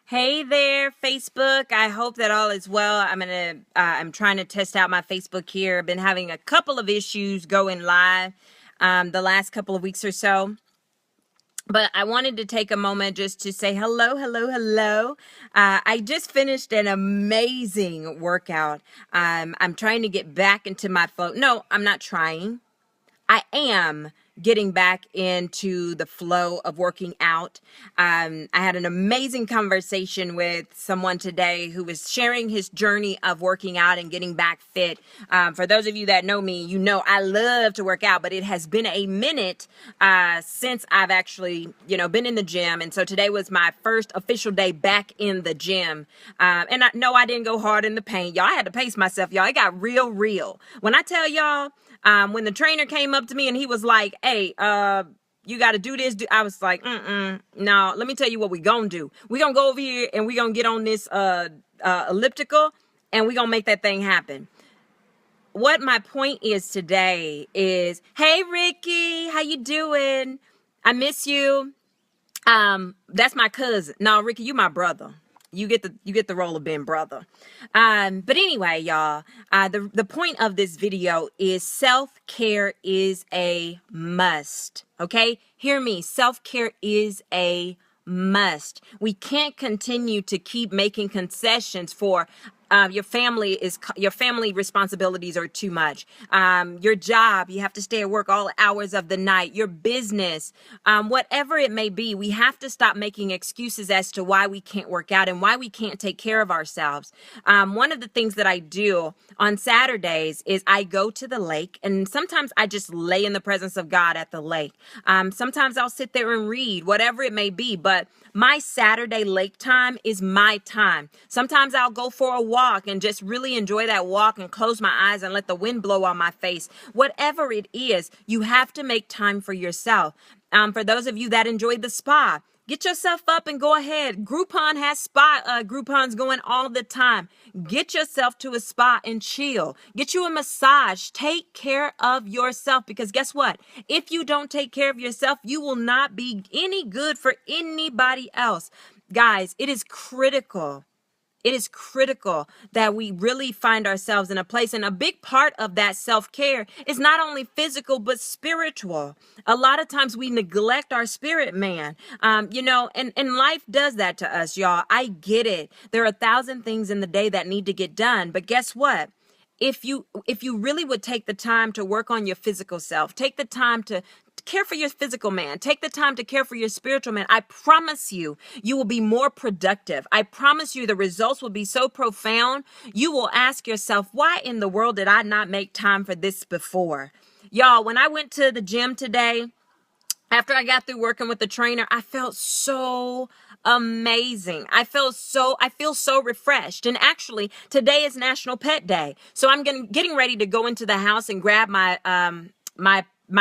Hey there, Facebook. I hope that all is well. I'm trying to test out my Facebook here. I've been having a couple of issues going live the last couple of weeks or so. But I wanted to take a moment just to say hello, hello, hello. I just finished an amazing workout. I'm trying to get back into my flow. No, I'm not trying. I am getting back into the flow of working out. I had an amazing conversation with someone today who was sharing his journey of working out and getting back fit. For those of you that know me, you know I love to work out, but it has been a minute since I've actually, been in the gym. And so today was my first official day back in the gym. And I didn't go hard in the paint. Y'all, I had to pace myself, y'all. It got real. When I tell y'all, when the trainer came up to me and he was like, hey, you got to do this. I was like, no, let me tell you what we gonna do. We gonna go over here and we gonna get on this elliptical and we gonna make that thing happen. What my point is today is, hey, Ricky, how you doing? I miss you. That's my cousin. No, Ricky, you my brother. You get the role of being brother. But anyway, y'all, the point of this video is self-care is a must. Okay? Hear me. Self-care is a must. We can't continue to keep making concessions for your family responsibilities are too much. Your job, you have to stay at work all hours of the night. Your business, whatever it may be, we have to stop making excuses as to why we can't work out and why we can't take care of ourselves. One of the things that I do on Saturdays is I go to the lake, and sometimes I just lay in the presence of God at the lake. Sometimes I'll sit there and read, whatever it may be, but my Saturday lake time is my time. Sometimes I'll go for a walk and just really enjoy that walk and close my eyes and let the wind blow on my face. Whatever it is, you have to make time for yourself. For those of you that enjoy the spa, get yourself up and go ahead. Groupon has spa Groupons going all the time. Get yourself to a spa and chill. Get you a massage. Take care of yourself, because guess what? If you don't take care of yourself, you will not be any good for anybody else. Guys, it is critical. It is critical that we really find ourselves in a place. And a big part of that self-care is not only physical, but spiritual. A lot of times we neglect our spirit, man. And life does that to us, y'all. I get it. There are 1,000 things in the day that need to get done. But guess what? If you really would take the time to work on your physical self, take the time to care for your physical man, take the time to care for your spiritual man, I promise you, you will be more productive. I promise you the results will be so profound. You will ask yourself, why in the world did I not make time for this before? Y'all, when I went to the gym today, after I got through working with the trainer, I felt so amazing. I feel so refreshed. And actually, today is National Pet Day. So I'm getting ready to go into the house and grab my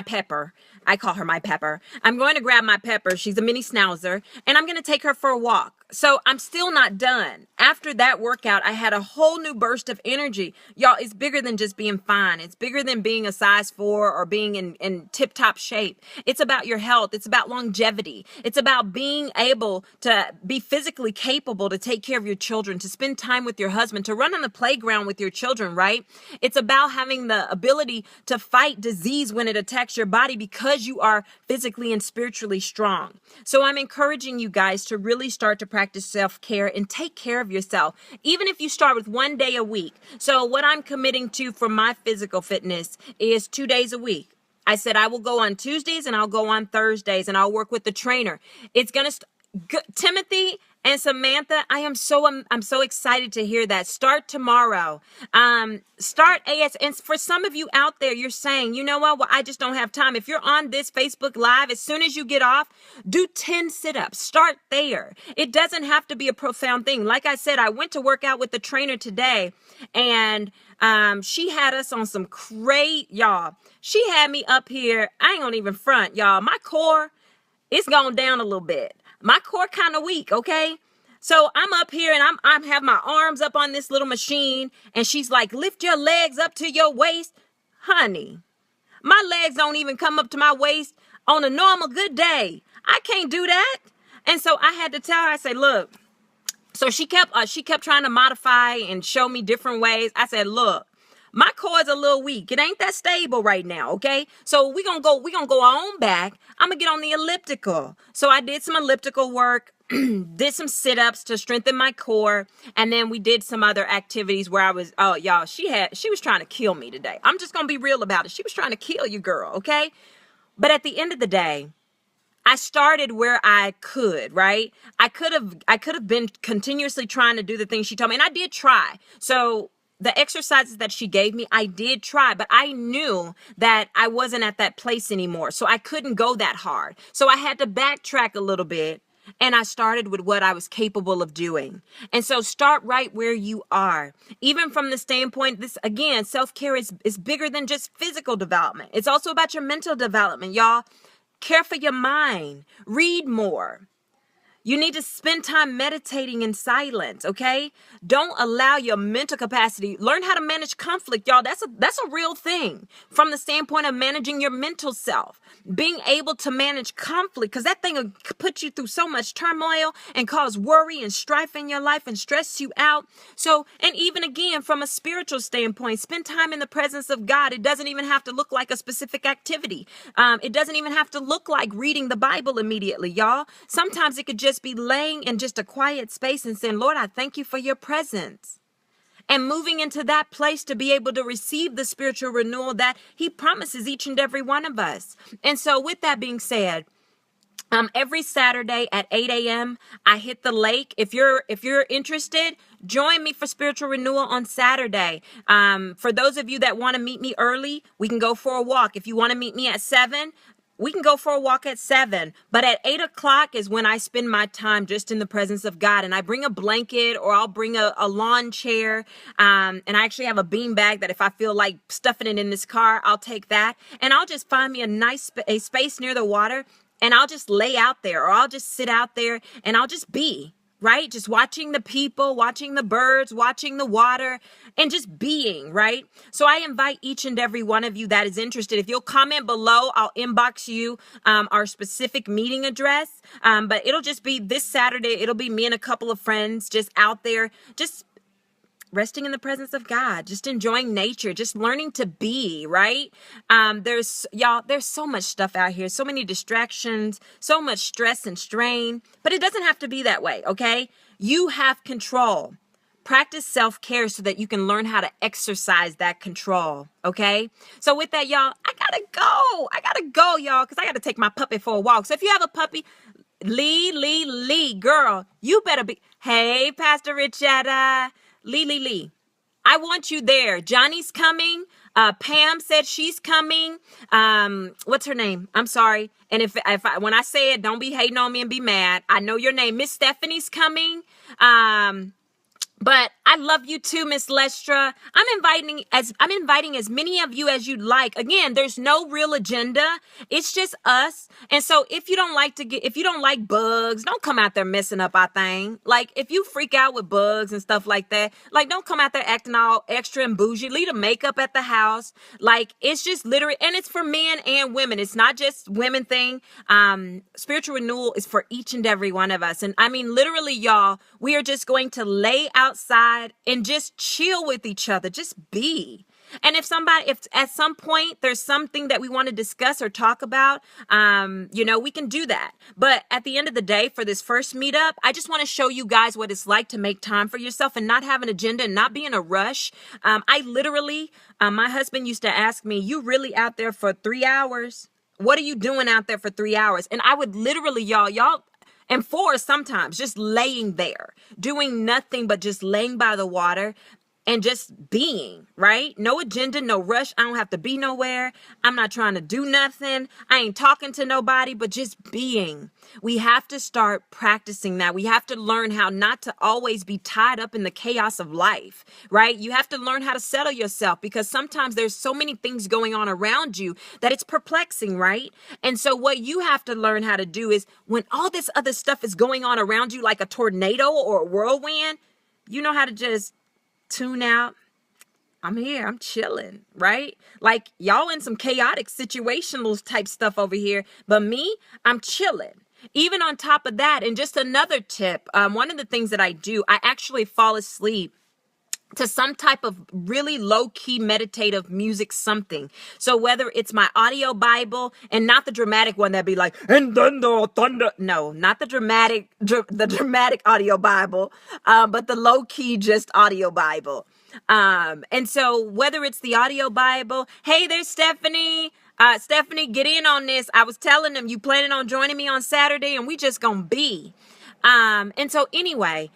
Pepper. I call her my Pepper. I'm going to grab my Pepper. She's a mini schnauzer, and I'm going to take her for a walk. So I'm still not done. After that workout, I had a whole new burst of energy. Y'all, it's bigger than just being fine. It's bigger than being a size 4 or being in tip-top shape. It's about your health. It's about longevity. It's about being able to be physically capable to take care of your children, to spend time with your husband, to run on the playground with your children, right? It's about having the ability to fight disease when it attacks your body because you are physically and spiritually strong. So I'm encouraging you guys to really start to practice self-care and take care of yourself, even if you start with 1 day a week. So what I'm committing to for my physical fitness is 2 days a week. I said I will go on Tuesdays and I'll go on Thursdays and I'll work with the trainer. It's going to Timothy and Samantha, I'm so excited to hear that. Start tomorrow. Start AS. And for some of you out there, you're saying, you know what? Well, I just don't have time. If you're on this Facebook Live, as soon as you get off, do 10 sit-ups. Start there. It doesn't have to be a profound thing. Like I said, I went to work out with the trainer today, and she had us on some y'all. She had me up here. I ain't gonna even front, y'all. My core, it's gone down a little bit. My core kind of weak, okay? So I'm up here and I have my arms up on this little machine, and she's like, lift your legs up to your waist. Honey, my legs don't even come up to my waist on a normal good day. I can't do that. And so I had to tell her, I say, look, So she kept trying to modify and show me different ways. I said, look, my core is a little weak. It ain't that stable right now, okay? So we gonna go on back. I'm gonna get on the elliptical. So I did some elliptical work, did some sit-ups to strengthen my core, and then we did some other activities where I was, oh y'all, she was trying to kill me today. I'm just gonna be real about it. She was trying to kill you, girl, okay? But at the end of the day, I started where I could, right? I could have been continuously trying to do the things she told me, and I did try. So the exercises that she gave me, I did try, but I knew that I wasn't at that place anymore. So I couldn't go that hard. So I had to backtrack a little bit, and I started with what I was capable of doing. And so start right where you are. Even from the standpoint, this again, self-care is bigger than just physical development. It's also about your mental development, y'all. Care for your mind. Read more. You need to spend time meditating in silence, okay? Don't allow your mental capacity. Learn how to manage conflict, y'all. That's a real thing from the standpoint of managing your mental self. Being able to manage conflict, because that thing will put you through so much turmoil and cause worry and strife in your life and stress you out. So, and even again, from a spiritual standpoint, spend time in the presence of God. It doesn't even have to look like a specific activity. It doesn't even have to look like reading the Bible immediately, y'all. Sometimes it could just be laying in just a quiet space and saying, Lord, I thank you for your presence. And moving into that place to be able to receive the spiritual renewal that he promises each and every one of us. And so with that being said, every Saturday at 8 a.m., I hit the lake. If you're interested, join me for spiritual renewal on Saturday. For those of you that want to meet me early, we can go for a walk. If you want to meet me at 7, we can go for a walk at 7, but at 8 o'clock is when I spend my time just in the presence of God. And I bring a blanket, or I'll bring a lawn chair. And I actually have a bean bag that if I feel like stuffing it in this car, I'll take that. And I'll just find me a space near the water, and I'll just lay out there, or I'll just sit out there, and I'll just be. Right? Just watching the people, watching the birds, watching the water, and just being, right? So I invite each and every one of you that is interested. If you'll comment below, I'll inbox you our specific meeting address. But it'll just be this Saturday. It'll be me and a couple of friends just out there, just resting in the presence of God, just enjoying nature, just learning to be, right? There's so much stuff out here, so many distractions, so much stress and strain, but it doesn't have to be that way, okay? You have control. Practice self-care so that you can learn how to exercise that control, okay? So with that, y'all, I gotta go, y'all, because I gotta take my puppy for a walk. So if you have a puppy, Lee, girl, you better be, hey, Pastor Richetta, Lee. I want you there. Johnny's coming. Pam said she's coming. What's her name? I'm sorry. And when I say it, don't be hating on me and be mad. I know your name. Miss Stephanie's coming. But I love you too, Miss Lestra. I'm inviting as many of you as you'd like. Again, there's no real agenda. It's just us. And so if you don't like bugs, don't come out there messing up our thing. Like if you freak out with bugs and stuff like that, like don't come out there acting all extra and bougie. Leave the makeup at the house. Like it's just literally, and it's for men and women. It's not just women thing. Spiritual renewal is for each and every one of us. And I mean, literally, y'all, we are just going to lay outside and just chill with each other. Just be. And if at some point there's something that we want to discuss or talk about, we can do that. But at the end of the day, for this first meetup, I just want to show you guys what it's like to make time for yourself and not have an agenda and not be in a rush. I literally, my husband used to ask me, you really out there for 3 hours? What are you doing out there for 3 hours? And I would literally, y'all, and 4 sometimes, just laying there, doing nothing but just laying by the water and just being, right? No agenda, no rush. I don't have to be nowhere. I'm not trying to do nothing. I ain't talking to nobody, but just being. We have to start practicing that. We have to learn how not to always be tied up in the chaos of life, right? You have to learn how to settle yourself because sometimes there's so many things going on around you that it's perplexing, right? And so what you have to learn how to do is when all this other stuff is going on around you like a tornado or a whirlwind, you know how to just tune out. I'm here. I'm chilling, right? Like y'all in some chaotic situational type stuff over here. But me, I'm chilling. Even on top of that, and just another tip, one of the things that I do, I actually fall asleep to some type of really low-key meditative music, something. So whether it's my audio Bible, and not the dramatic one that'd be like, and then the thunder. No, not the dramatic audio Bible, but the low-key just audio Bible. And so whether it's the audio Bible, hey there's Stephanie. Stephanie, get in on this. I was telling them you planning on joining me on Saturday, and we just gonna be. And so anyway,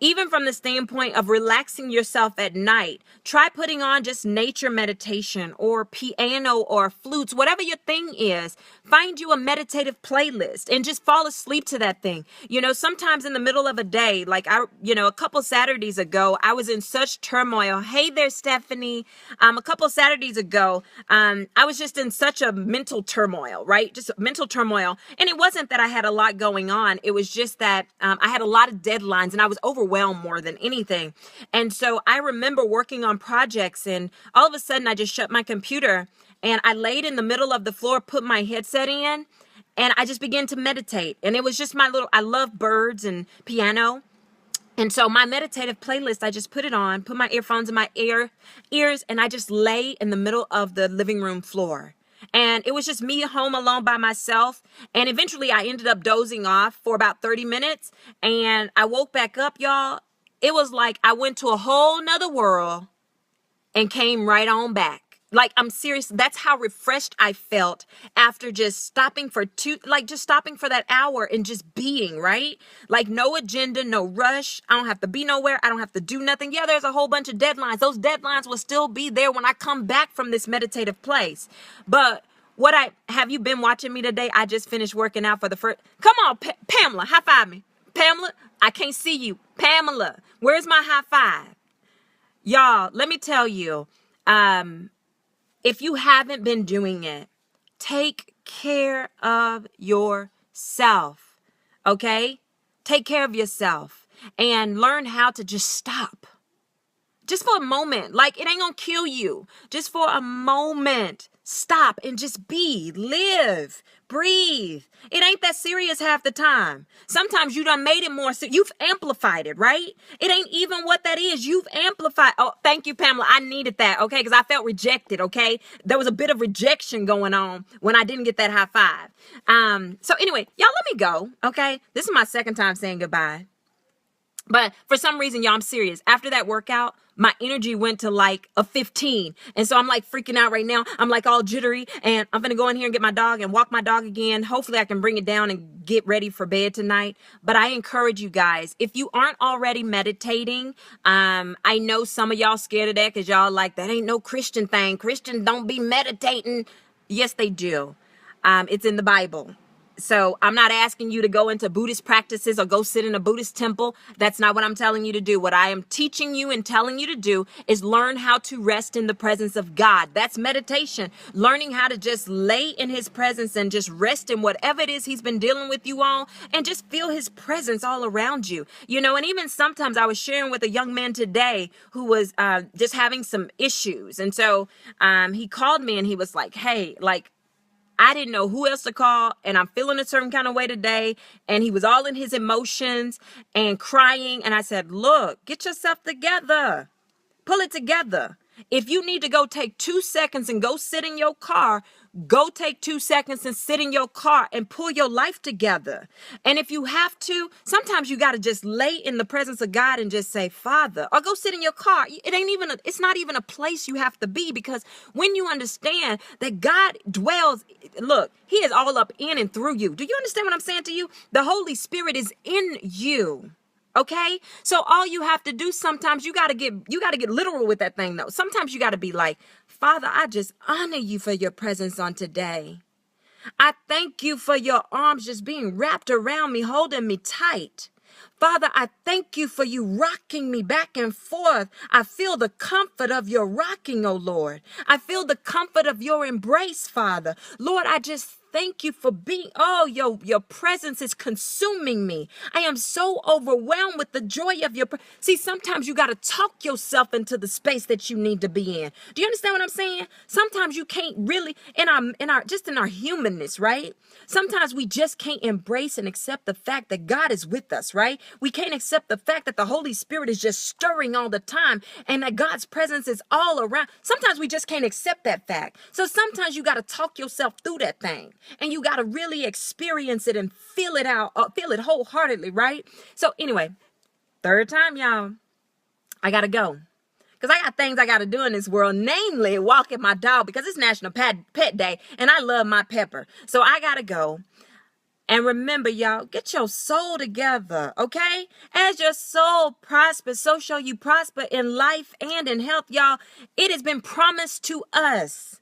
even from the standpoint of relaxing yourself at night, try putting on just nature meditation or piano or flutes, whatever your thing is. Find you a meditative playlist and just fall asleep to that thing. You know, sometimes in the middle of a day, like a couple Saturdays ago, I was in such turmoil. Hey there, Stephanie. A couple Saturdays ago, I was just in such a mental turmoil, right? Just mental turmoil. And it wasn't that I had a lot going on. It was just that I had a lot of deadlines and I was overwhelmed more than anything. And so I remember working on projects, and all of a sudden I just shut my computer and I laid in the middle of the floor, put my headset in, and I just began to meditate. And it was just I love birds and piano. And so my meditative playlist, I just put it on, put my earphones in my ears, and I just lay in the middle of the living room floor. And it was just me home alone by myself. And eventually I ended up dozing off for about 30 minutes. And I woke back up, y'all. It was like I went to a whole nother world and came right on back. Like, I'm serious. That's how refreshed I felt after just stopping for that hour and just being, right? Like, no agenda, no rush. I don't have to be nowhere. I don't have to do nothing. Yeah, there's a whole bunch of deadlines. Those deadlines will still be there when I come back from this meditative place. But have you been watching me today? I just finished working out for the first, come on, Pamela, high five me. Pamela, I can't see you. Pamela, where's my high five? Y'all, let me tell you, if you haven't been doing it, take care of yourself, okay? Take care of yourself and learn how to just stop. Just for a moment. Like, it ain't gonna kill you. Just for a moment. Stop and just live, breathe. It ain't that serious half the time. Sometimes you done made it more serious. You've amplified it, right? It ain't even what that is. You've amplified. Oh, thank you, Pamela. I needed that, okay? Because I felt rejected, okay? There was a bit of rejection going on when I didn't get that high five. So anyway, y'all, let me go, okay? This is my second time saying goodbye. But for some reason, y'all, I'm serious. After that workout, my energy went to like a 15. And so I'm like freaking out right now. I'm like all jittery, and I'm going to go in here and get my dog and walk my dog again. Hopefully I can bring it down and get ready for bed tonight. But I encourage you guys, if you aren't already meditating, I know some of y'all scared of that because y'all like, that ain't no Christian thing. Christians don't be meditating. Yes, they do. It's in the Bible. So I'm not asking you to go into Buddhist practices or go sit in a Buddhist temple. That's not what I'm telling you to do. What I am teaching you and telling you to do is learn how to rest in the presence of God. That's meditation. Learning how to just lay in his presence and just rest in whatever it is he's been dealing with you on, and just feel his presence all around you. You know, and even sometimes I was sharing with a young man today who was just having some issues. And so he called me and he was like, hey, like, I didn't know who else to call, and I'm feeling a certain kind of way today. And he was all in his emotions and crying. And I said, look, get yourself together. Pull it together. If you need to go take 2 seconds and go sit in your car, go take 2 seconds and sit in your car and pull your life together. And if you have to, sometimes you got to just lay in the presence of God and just say, Father, or go sit in your car. It's not even a place you have to be, because when you understand that God dwells, look, he is all up in and through you. Do you understand what I'm saying to you? The Holy Spirit is in you. Okay? So all you have to do, sometimes you got to get literal with that thing though. Sometimes you got to be like, Father, I just honor you for your presence on today. I thank you for your arms just being wrapped around me, holding me tight. Father, I thank you for you rocking me back and forth. I feel the comfort of your rocking, oh Lord. I feel the comfort of your embrace, Father. Lord, I just thank you for being, oh, your presence is consuming me. I am so overwhelmed with the joy of your See, sometimes you got to talk yourself into the space that you need to be in. Do you understand what I'm saying? Sometimes you can't really, in our humanness, right? Sometimes we just can't embrace and accept the fact that God is with us, right? We can't accept the fact that the Holy Spirit is just stirring all the time and that God's presence is all around. Sometimes we just can't accept that fact. So sometimes you got to talk yourself through that thing and you got to really experience it and feel it out, feel it wholeheartedly, right? So anyway, third time, y'all, I got to go. Because I got things I got to do in this world, namely walking my dog because it's National Pet Day and I love my Pepper. So I got to go. And remember, y'all, get your soul together, okay? As your soul prospers, so shall you prosper in life and in health, y'all. It has been promised to us.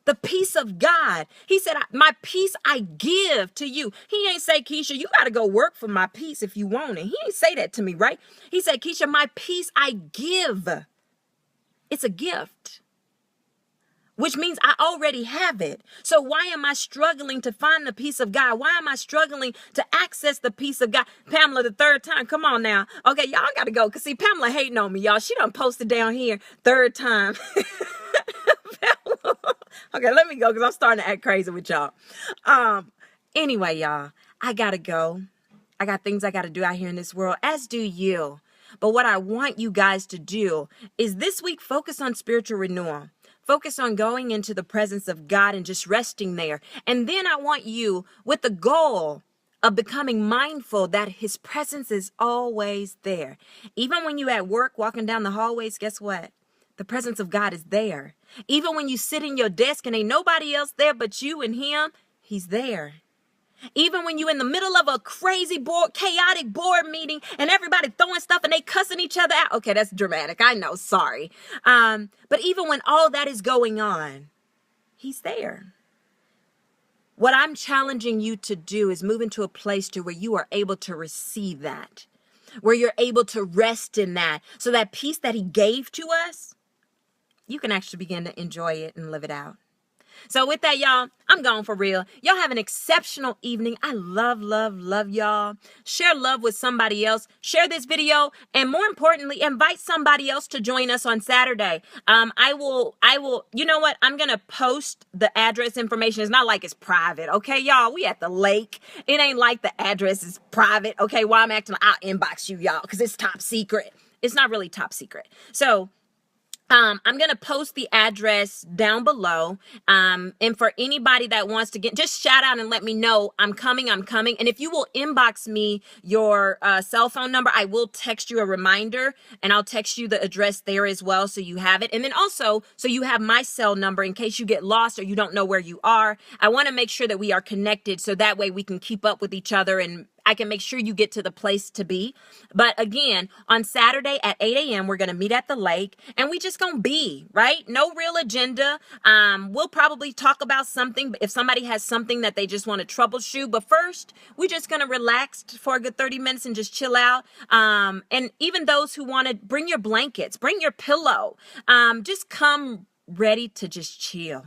The peace of God. He said, my peace I give to you. He ain't say, Keisha, you got to go work for my peace if you want it. He ain't say that to me, right? He said, Keisha, my peace I give. It's a gift, which means I already have it. So why am I struggling to find the peace of God? Why am I struggling to access the peace of God? Pamela, the third time. Come on now. Okay, y'all got to go. Because see, Pamela hating on me, y'all. She done posted down here. Third time. Okay, let me go because I'm starting to act crazy with y'all. Anyway, y'all, I got to go. I got things I got to do out here in this world, as do you. But what I want you guys to do is this week focus on spiritual renewal. Focus on going into the presence of God and just resting there. And then I want you with the goal of becoming mindful that his presence is always there. Even when you're at work walking down the hallways, guess what? The presence of God is there. Even when you sit in your desk and ain't nobody else there but you and him, he's there. Even when you're in the middle of a crazy, chaotic board meeting and everybody throwing stuff and they cussing each other out. Okay, that's dramatic. I know. Sorry. But even when all that is going on, he's there. What I'm challenging you to do is move into a place to where you are able to receive that, where you're able to rest in that. So that peace that he gave to us, you can actually begin to enjoy it and live it out. So with that, y'all, I'm gone for real. Y'all have an exceptional evening. I love y'all. Share love with somebody else. Share this video. And more importantly, invite somebody else to join us on Saturday. I will, you know what? I'm going to post the address information. It's not like it's private. Okay, y'all, we at the lake. It ain't like the address is private. Okay, while I'm acting, I'll inbox you, y'all, because it's top secret. It's not really top secret. So, I'm going to post the address down below. And for anybody that wants to just shout out and let me know I'm coming. And if you will inbox me your cell phone number, I will text you a reminder and I'll text you the address there as well. So you have it. And then also, so you have my cell number in case you get lost or you don't know where you are. I want to make sure that we are connected so that way we can keep up with each other and I can make sure you get to the place to be. But again, on Saturday at 8 a.m., we're going to meet at the lake and we just going to be, right? No real agenda. We'll probably talk about something if somebody has something that they just want to troubleshoot. But first, we're just going to relax for a good 30 minutes and just chill out. And even those who want to bring your blankets, bring your pillow, just come ready to just chill,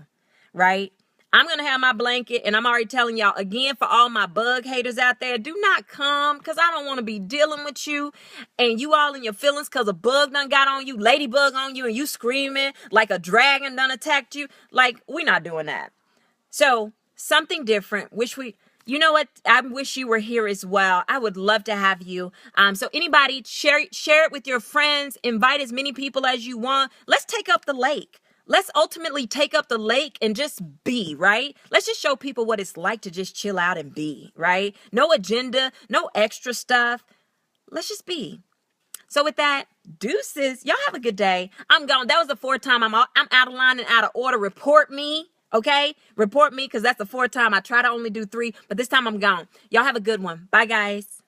right? I'm going to have my blanket and I'm already telling y'all again for all my bug haters out there, do not come because I don't want to be dealing with you and you all in your feelings because a bug done got on you, ladybug on you and you screaming like a dragon done attacked you. Like, we're not doing that. So something different. You know what? I wish you were here as well. I would love to have you. So anybody share it with your friends, invite as many people as you want. Let's take up the lake. Let's ultimately take up the lake and just be, right? Let's just show people what it's like to just chill out and be, right? No agenda, no extra stuff. Let's just be. So with that, deuces. Y'all have a good day. I'm gone. That was the fourth time I'm out of line and out of order. Report me, okay? Report me because that's the fourth time. I try to only do 3, but this time I'm gone. Y'all have a good one. Bye, guys.